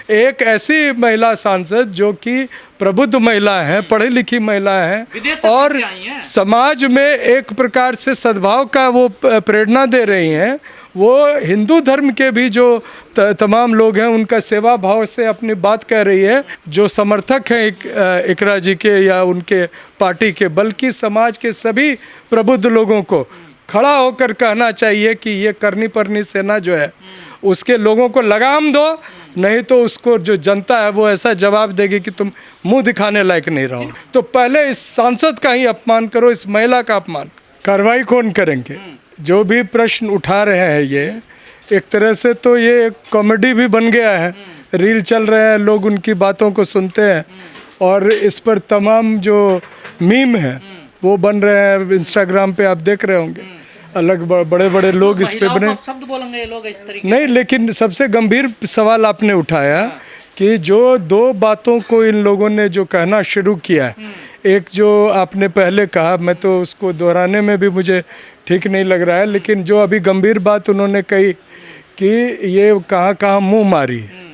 एक ऐसी महिला सांसद जो कि प्रबुद्ध महिला हैं, पढ़ी लिखी महिला हैं और समाज में एक प्रकार से सद्भाव का वो प्रेरणा दे रही हैं। वो हिंदू धर्म के भी जो तमाम लोग हैं उनका सेवा भाव से अपनी बात कह रही है। जो समर्थक हैं इकरा जी के या उनके पार्टी के, बल्कि समाज के सभी प्रबुद्ध लोगों को खड़ा होकर कहना चाहिए कि ये करनी परनी सेना जो है उसके लोगों को लगाम दो, नहीं तो उसको जो जनता है वो ऐसा जवाब देगी कि तुम मुंह दिखाने लायक नहीं रहो। तो पहले इस सांसद का ही अपमान करो, इस महिला का अपमान। कार्रवाई कौन करेंगे? जो भी प्रश्न उठा रहे हैं ये एक तरह से तो ये कॉमेडी भी बन गया है। रील चल रहे हैं, लोग उनकी बातों को सुनते हैं और इस पर तमाम जो मीम है वो बन रहे हैं। इंस्टाग्राम पे आप देख रहे होंगे, अलग बड़े बड़े लोग इस पे बने शब्द बोलेंगे ये लोग इस तरीके नहीं। लेकिन सबसे गंभीर सवाल आपने उठाया कि जो दो बातों को इन लोगों ने जो कहना शुरू किया है, एक जो आपने पहले कहा, मैं तो उसको दोहराने में भी मुझे ठीक नहीं लग रहा है, लेकिन जो अभी गंभीर बात उन्होंने कही कि ये कहाँ कहाँ मुंह मारी है,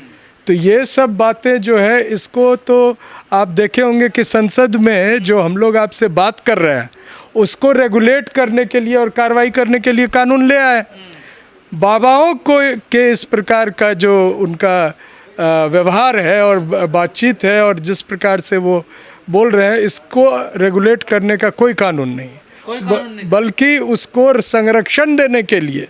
तो ये सब बातें जो है इसको तो आप देखे होंगे कि संसद में जो हम लोग आपसे बात कर रहे हैं उसको रेगुलेट करने के लिए और कार्रवाई करने के लिए कानून ले आए। बाबाओं को के इस प्रकार का जो उनका व्यवहार है और बातचीत है और जिस प्रकार से वो बोल रहे हैं, इसको रेगुलेट करने का कोई कानून नहीं, बल्कि उसको संरक्षण देने के लिए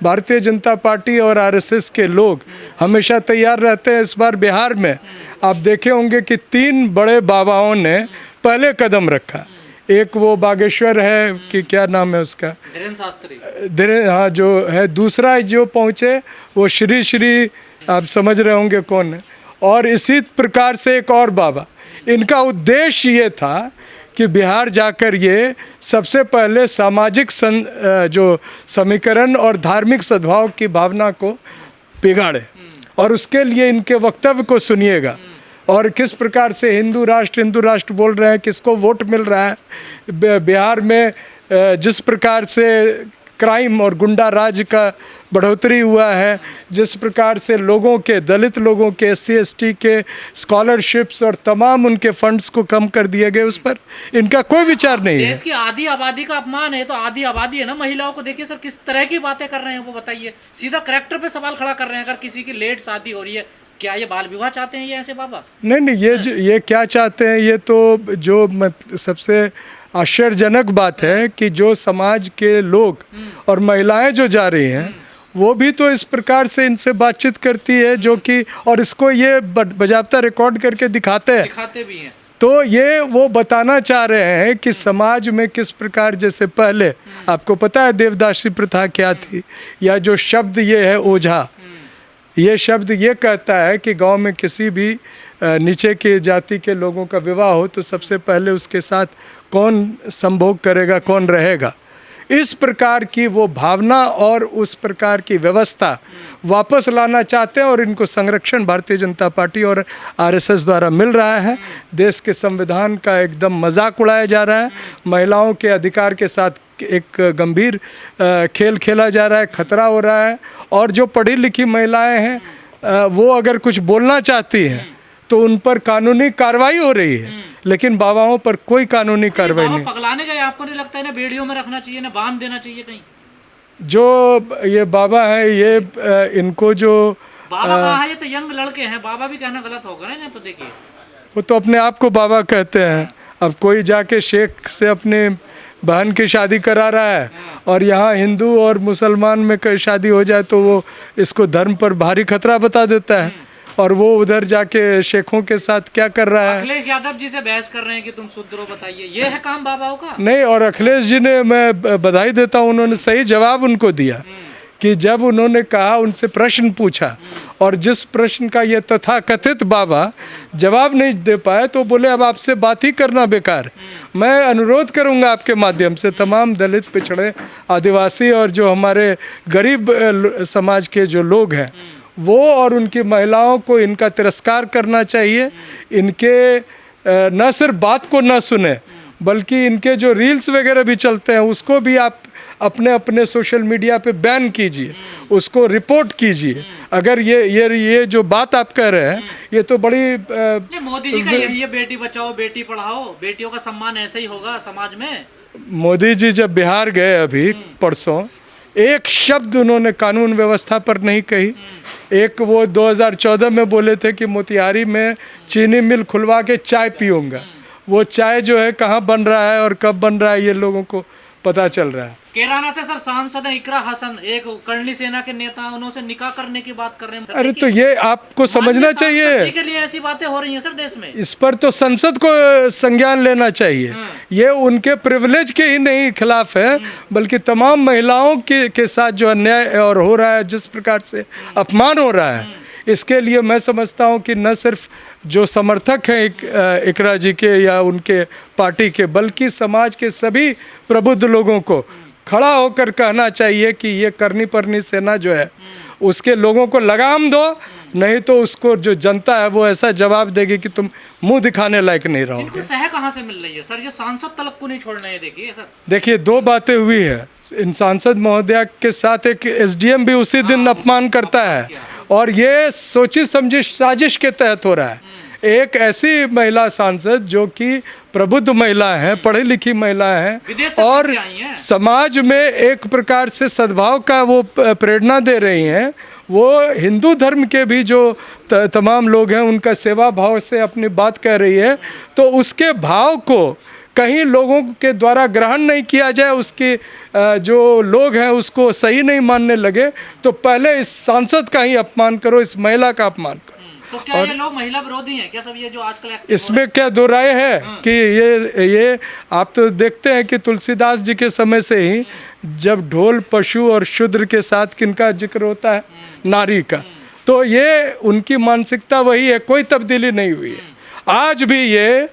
भारतीय जनता पार्टी और आरएसएस के लोग हमेशा तैयार रहते हैं। इस बार बिहार में आप देखे होंगे कि 3 बड़े बाबाओं ने पहले कदम रखा। एक वो बागेश्वर है कि क्या नाम है उसका, धीरेन्द्र शास्त्री, हाँ जो है। दूसरा जो पहुँचे वो श्री आप समझ रहे होंगे कौन है। और इसी प्रकार से एक और बाबा, इनका उद्देश्य ये था कि बिहार जाकर ये सबसे पहले सामाजिक जो समीकरण और धार्मिक सद्भाव की भावना को बिगाड़े। और उसके लिए इनके वक्तव्य को सुनिएगा और किस प्रकार से हिंदू राष्ट्र बोल रहे हैं, किसको वोट मिल रहा है। बिहार में जिस प्रकार से क्राइम और गुंडा राज का बढ़ोतरी हुआ है, जिस प्रकार से लोगों के, दलित लोगों के, SC ST के स्कॉलरशिप्स और तमाम उनके फंड्स को कम कर दिए गए, उस पर इनका कोई विचार नहीं है। देश की आधी आबादी का अपमान है, तो आधी आबादी है ना महिलाओं को। देखिए सर किस तरह की बातें कर रहे हैं वो बताइए, सीधा करैक्टर पे सवाल खड़ा कर रहे हैं। अगर किसी की लेट शादी हो रही है, क्या ये बाल विवाह चाहते हैं ये ऐसे बाबा? नहीं, ये क्या चाहते हैं, ये तो जो सबसे आश्चर्यजनक बात है कि जो समाज के लोग और महिलाएं जो जा रही हैं वो भी तो इस प्रकार से इनसे बातचीत करती है, जो कि और इसको ये बजाबता रिकॉर्ड करके दिखाते भी हैं। तो ये वो बताना चाह रहे हैं कि समाज में किस प्रकार, जैसे पहले आपको पता है देवदासी प्रथा क्या थी, या जो शब्द ये है ओझा, ये शब्द ये कहता है कि गांव में किसी भी नीचे के जाति के लोगों का विवाह हो तो सबसे पहले उसके साथ कौन संभोग करेगा, कौन रहेगा। इस प्रकार की वो भावना और उस प्रकार की व्यवस्था वापस लाना चाहते हैं और इनको संरक्षण भारतीय जनता पार्टी और आरएसएस द्वारा मिल रहा है। देश के संविधान का एकदम मजाक उड़ाया जा रहा है, महिलाओं के अधिकार के साथ एक गंभीर खेल खेला जा रहा है, खतरा हो रहा है। और जो पढ़ी लिखी महिलाएं हैं वो अगर कुछ बोलना चाहती हैं तो उन पर कानूनी कार्रवाई हो रही है, लेकिन बाबाओं पर कोई कानूनी कार्रवाई नहीं। पगलाने गए, आपको नहीं लगता है ना बेड़ियों में रखना चाहिए, ना बांध देना चाहिए कहीं? जो ये बाबा है ये इनको जो बाबा कहा है, ये तो यंग लड़के हैं, बाबा भी कहना गलत होगा ना। तो देखिए वो तो अपने आप को बाबा कहते हैं। अब कोई जाके शेख से अपने बहन की शादी करा रहा है और यहाँ हिंदू और मुसलमान में कोई शादी हो जाए तो वो इसको धर्म पर भारी खतरा बता देता है, और वो उधर जाके शेखों के साथ क्या कर रहा है। अखिलेश यादव जी से बहस कर रहे हैं कि तुम शुद्ध रहो, बताइए ये है काम बाबाओं का? नहीं, और अखिलेश जी ने, मैं बधाई देता हूँ, उन्होंने सही जवाब उनको दिया कि जब उन्होंने कहा, उनसे प्रश्न पूछा और जिस प्रश्न का ये तथाकथित बाबा जवाब नहीं दे पाए तो बोले अब आपसे बात ही करना बेकार। मैं अनुरोध करूंगा आपके माध्यम से तमाम दलित, पिछड़े, आदिवासी और जो हमारे गरीब समाज के जो लोग हैं वो और उनकी महिलाओं को इनका तिरस्कार करना चाहिए। इनके न सिर्फ बात को न सुने बल्कि इनके जो रील्स वगैरह भी चलते हैं उसको भी आप अपने अपने सोशल मीडिया पे बैन कीजिए, उसको रिपोर्ट कीजिए। अगर ये जो बात आप कह रहे हैं ये तो बड़ी ये मोदी जी का यही है, बेटी बचाओ बेटी पढ़ाओ, बेटियों का सम्मान ऐसे ही होगा समाज में। मोदी जी जब बिहार गए अभी परसों, एक शब्द उन्होंने कानून व्यवस्था पर नहीं कही। एक वो 2014 में बोले थे कि मोतिहारी में चीनी मिल खुलवा के चाय पीऊँगा। वो चाय जो है कहाँ बन रहा है और कब बन रहा है ये लोगों को पता चल रहा है। कैराना से सर सांसद है इकरा हसन, एक कर्णी सेना के नेता, उन्होंने निकाह करने की बात कर रहे हैं। अरे तो ये आपको समझना चाहिए, जी के लिए ऐसी बातें हो रही हैं सर देश में। इस पर तो संसद को संज्ञान लेना चाहिए। ये उनके प्रिविलेज के ही नहीं खिलाफ है, बल्कि तमाम महिलाओं के साथ जो अन्याय और हो रहा है, जिस प्रकार से अपमान हो रहा है, इसके लिए मैं समझता हूँ कि न सिर्फ जो समर्थक हैं इकरा जी के या उनके पार्टी के, बल्कि समाज के सभी प्रबुद्ध लोगों को खड़ा होकर कहना चाहिए कि ये करनी परनी सेना जो है उसके लोगों को लगाम दो, नहीं तो उसको जो जनता है वो ऐसा जवाब देगी कि तुम मुंह दिखाने लायक नहीं रहोगे। इनको सह कहाँ से मिल रही है सर, जो सांसद तलक को नहीं छोड़ रहे हैं? देखिए सर, देखिए दो बातें हुई है। इन सांसद महोदया के साथ एक एसडीएम भी उसी दिन अपमान करता है, और ये सोची समझी साजिश के तहत हो रहा है। एक ऐसी महिला सांसद जो कि प्रबुद्ध महिला है, पढ़ी लिखी महिला है और समाज में एक प्रकार से सद्भाव का वो प्रेरणा दे रही हैं, वो हिंदू धर्म के भी जो तमाम लोग हैं उनका सेवा भाव से अपनी बात कह रही है, तो उसके भाव को कहीं लोगों के द्वारा ग्रहण नहीं किया जाए, उसके जो लोग हैं उसको सही नहीं मानने लगे, तो पहले इस सांसद का ही अपमान करो, इस महिला का अपमान करो। तो क्या ये लोग महिला विरोधी हैं क्या सब, ये जो आजकल इसमें क्या दो राय है कि ये आप तो देखते हैं कि तुलसीदास जी के समय से ही जब ढोल पशु और शूद्र के साथ किनका जिक्र होता है, नारी का, तो ये उनकी मानसिकता वही है, कोई तब्दीली नहीं हुई है। आज भी ये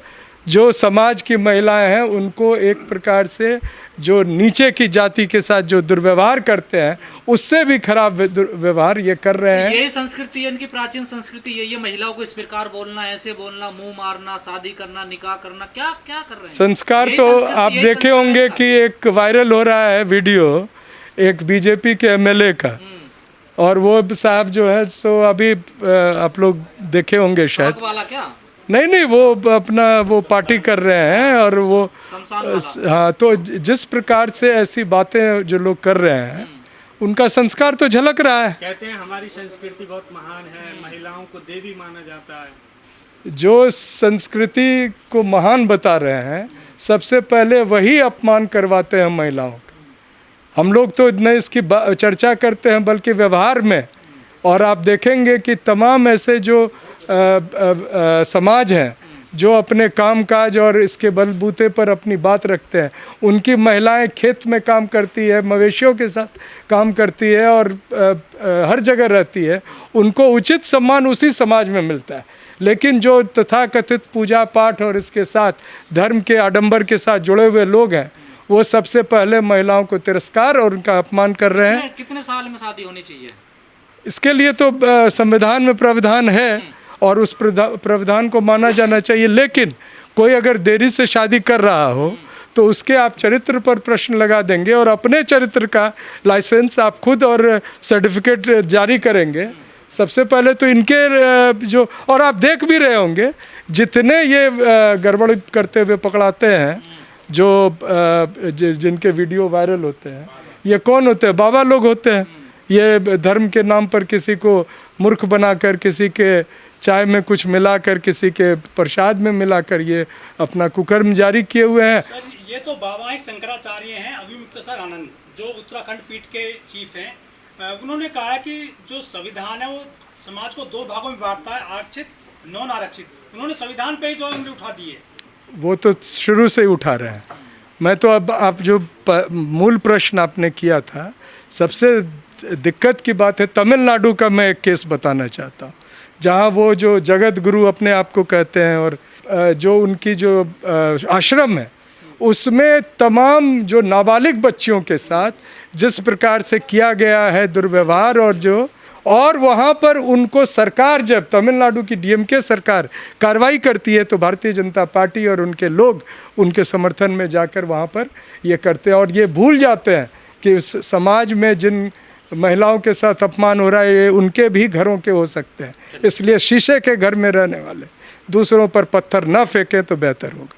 जो समाज की महिलाएं हैं उनको एक प्रकार से जो नीचे की जाति के साथ जो दुर्व्यवहार करते हैं उससे भी खराब व्यवहार ये कर रहे हैं। यही संस्कृति है इनकी, प्राचीन संस्कृति यही है, महिलाओं को इस प्रकार बोलना, ऐसे बोलना, मुंह मारना, शादी करना, निकाह करना, क्या क्या कर रहे हैं संस्कार। तो आप देखे होंगे कि एक वायरल हो रहा है वीडियो एक बीजेपी के एमएलए का, और वो साहब जो है सो अभी आप लोग देखे होंगे शायद, वाला क्या नहीं वो अपना वो पार्टी कर रहे हैं, और वो हाँ, तो जिस प्रकार से ऐसी बातें जो लोग कर रहे हैं उनका संस्कार तो झलक रहा है। कहते हैं हमारी संस्कृति बहुत महान है, महिलाओं को देवी माना जाता है। जो संस्कृति को महान बता रहे हैं सबसे पहले वही अपमान करवाते हैं महिलाओं का। हम लोग तो न इसकी चर्चा करते हैं बल्कि व्यवहार में, और आप देखेंगे कि तमाम ऐसे जो समाज हैं जो अपने कामकाज और इसके बलबूते पर अपनी बात रखते हैं, उनकी महिलाएं खेत में काम करती है, मवेशियों के साथ काम करती है और हर जगह रहती है, उनको उचित सम्मान उसी समाज में मिलता है। लेकिन जो तथाकथित पूजा पाठ और इसके साथ धर्म के आडंबर के साथ जुड़े हुए लोग हैं, वो सबसे पहले महिलाओं को तिरस्कार और उनका अपमान कर रहे हैं। कितने साल में शादी होनी चाहिए? इसके लिए तो संविधान में प्रावधान है और उस प्रावधान को माना जाना चाहिए, लेकिन कोई अगर देरी से शादी कर रहा हो तो उसके आप चरित्र पर प्रश्न लगा देंगे और अपने चरित्र का लाइसेंस आप खुद और सर्टिफिकेट जारी करेंगे। सबसे पहले तो इनके जो, और आप देख भी रहे होंगे जितने ये गड़बड़ करते हुए पकड़ाते हैं, जो जिनके वीडियो वायरल होते हैं, ये कौन होते हैं? बाबा लोग होते हैं। ये धर्म के नाम पर किसी को मूर्ख बनाकर, किसी के चाय में कुछ मिलाकर, किसी के प्रसाद में मिलाकर ये अपना कुकर्म जारी किए हुए हैं। सर ये तो बाबा एक शंकराचार्य हैं, अभिमुक्तेश्वर आनंद, जो उत्तराखंड पीठ के चीफ हैं। उन्होंने कहा है कि जो संविधान है वो समाज को दो भागों में बांटता है, आरक्षित नॉन आरक्षित। उन्होंने संविधान पे ही जो उंगली उठा दी है। वो तो शुरू से ही उठा रहे हैं। मैं तो अब आप जो मूल प्रश्न आपने किया था, सबसे दिक्कत की बात है तमिलनाडु का मैं एक केस बताना चाहता हूँ, जहाँ वो जो जगत गुरु अपने आप को कहते हैं और जो उनकी जो आश्रम है उसमें तमाम जो नाबालिग बच्चियों के साथ जिस प्रकार से किया गया है दुर्व्यवहार, और वहाँ पर उनको सरकार, जब तमिलनाडु की डीएमके सरकार कार्रवाई करती है तो भारतीय जनता पार्टी और उनके लोग उनके समर्थन में जाकर वहाँ पर ये करते हैं, और ये भूल जाते हैं कि उस समाज में जिन महिलाओं के साथ अपमान हो रहा है, ये उनके भी घरों के हो सकते हैं। इसलिए शीशे के घर में रहने वाले दूसरों पर पत्थर ना फेंकें तो बेहतर होगा।